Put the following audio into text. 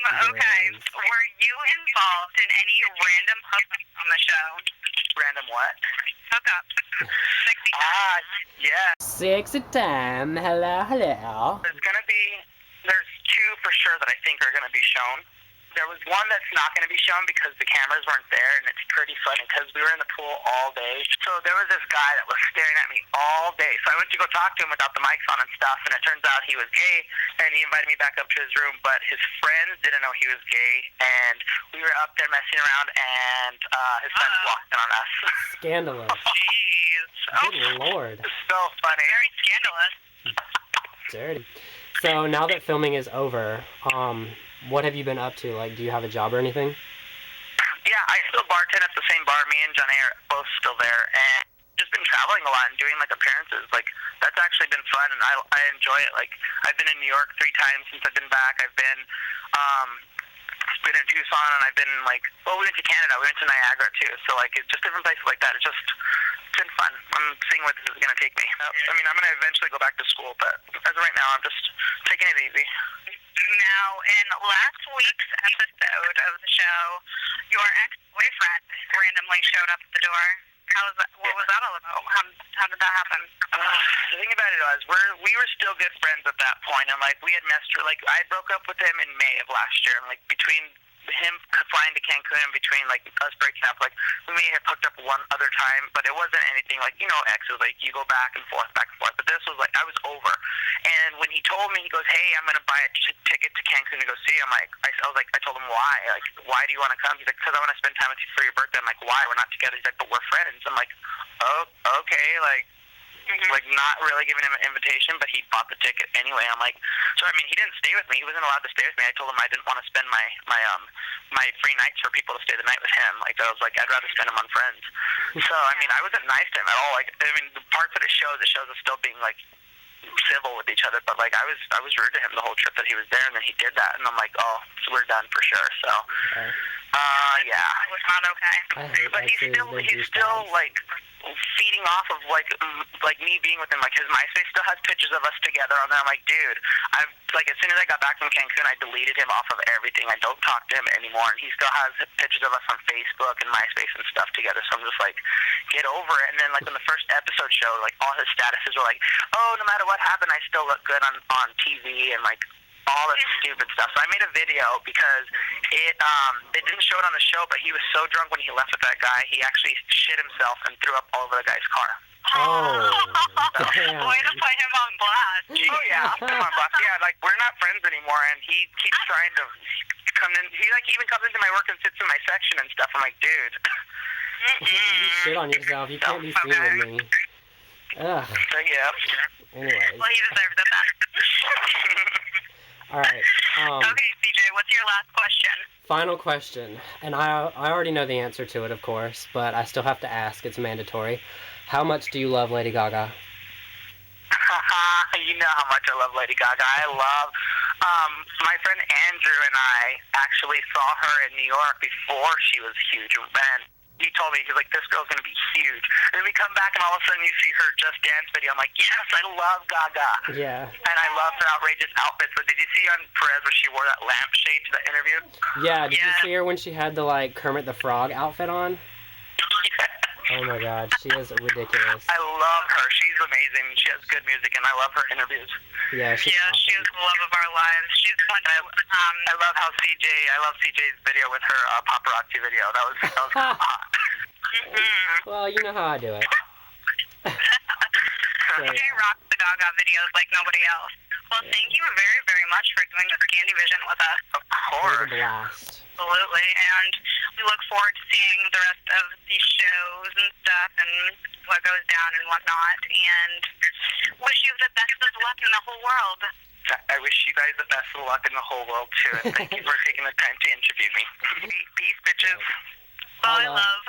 Okay. Were you involved in any random hookups on the show? Random what? Hookups. Sexy time. Yeah. Sexy time. Hello. There's two for sure that I think are going to be shown. There was one that's not going to be shown because the cameras weren't there, and it's pretty funny because we were in the pool all day. So there was this guy that was staring at me all day. So I went to go talk to him without the mics on and stuff, and it turns out he was gay, and he invited me back up to his room, but his friends didn't know he was gay, and we were up there messing around, and his friends walked in on us. Scandalous. Jeez. Good Lord. It's so funny. Very scandalous. Dirty. So now that filming is over, what have you been up to? Like, do you have a job or anything? Yeah, I still bartend at the same bar. Me and Johnny are both still there, and just been traveling a lot and doing like appearances. Like, that's actually been fun, and I enjoy it. Like, I've been in New York 3 times since I've been back. I've been in Tucson, and I've been we went to Canada. We went to Niagara too. So like, it's just different places like that. It's been fun. I'm seeing where this is gonna take me. I mean, I'm gonna eventually go back to school, but as of right now, I'm just taking it easy. Now, in last week's episode of the show, your ex-boyfriend randomly showed up at the door. What was that all about? How did that happen? The thing about it was, we were still good friends at that point, and like we had messed. Like, I broke up with him in May of last year, and like between him flying to Cancun, between like us breaking up, like we may have hooked up one other time, but it wasn't anything like, exes, like you go back and forth. But this was like, I was over. And when he told me, he goes, "Hey, I'm gonna buy a ticket to Cancun to go see him." I told him why. Like, why do you want to come? He's like, "Because I want to spend time with you for your birthday." I'm like, "Why? We're not together." He's like, "But we're friends." I'm like, "Oh, okay." Like not really giving him an invitation, but he bought the ticket anyway. I'm like, so I mean, he didn't stay with me. He wasn't allowed to stay with me. I told him I didn't want to spend my free nights for people to stay the night with him. Like, I was like, I'd rather spend them on friends. So I mean, I wasn't nice to him at all. Like, I mean, the parts that it shows us still being like civil with each other, but like I was rude to him the whole trip that he was there, and then he did that, and I'm like, oh, so we're done for sure. So yeah, It was not okay. But he's still like feeding off of like me being with him. Like, his MySpace still has pictures of us together on there. I'm like, dude, I've like, as soon as I got back from Cancun, I deleted him off of everything. I don't talk to him anymore, and he still has pictures of us on Facebook and MySpace and stuff together. So I'm just like, get over it. And then like when the first episode showed, like all his statuses were like, oh, no matter what happened, I still look good on TV, and like all this stupid stuff. So I made a video because they didn't show it on the show, but he was so drunk when he left with that guy, he actually shit himself and threw up all over the guy's car. Oh, damn. Way to put him on blast. Oh yeah, I'll put him on blast. Yeah, like, we're not friends anymore, and he keeps trying to come in. He like even comes into my work and sits in my section and stuff. I'm like, dude. You shit on yourself. You can't be seen with me. Ugh. Yeah. Anyways. Well, he deserved it then. All right. Okay, CJ, what's your last question? Final question, and I already know the answer to it, of course, but I still have to ask. It's mandatory. How much do you love Lady Gaga? You know how much I love Lady Gaga. I love my friend Andrew and I actually saw her in New York before she was huge, and he told me, he's like, this girl's going to be huge. And then we come back, and all of a sudden you see her Just Dance video. I'm like, yes, I love Gaga. Yeah. And I love her outrageous outfits. But did you see on Perez where she wore that lampshade to that interview? Yeah, did you see her when she had the, like, Kermit the Frog outfit on? Oh my god, she is ridiculous. I love her. She's amazing. She has good music, and I love her interviews. Yeah, she's awesome. She's the love of our lives. She's one of, I love CJ's video with her paparazzi video. That was hot. Well, you know how I do it. So, CJ rocks the Gaga videos like nobody else. Well, thank you very, very much for doing this Candy Vision with us. Of course. it was a blast. Absolutely, and we look forward to seeing the rest of these shows and stuff and what goes down and whatnot, and wish you the best of luck in the whole world. I wish you guys the best of luck in the whole world, too, and thank you for taking the time to interview me. Peace, bitches. Bye, love.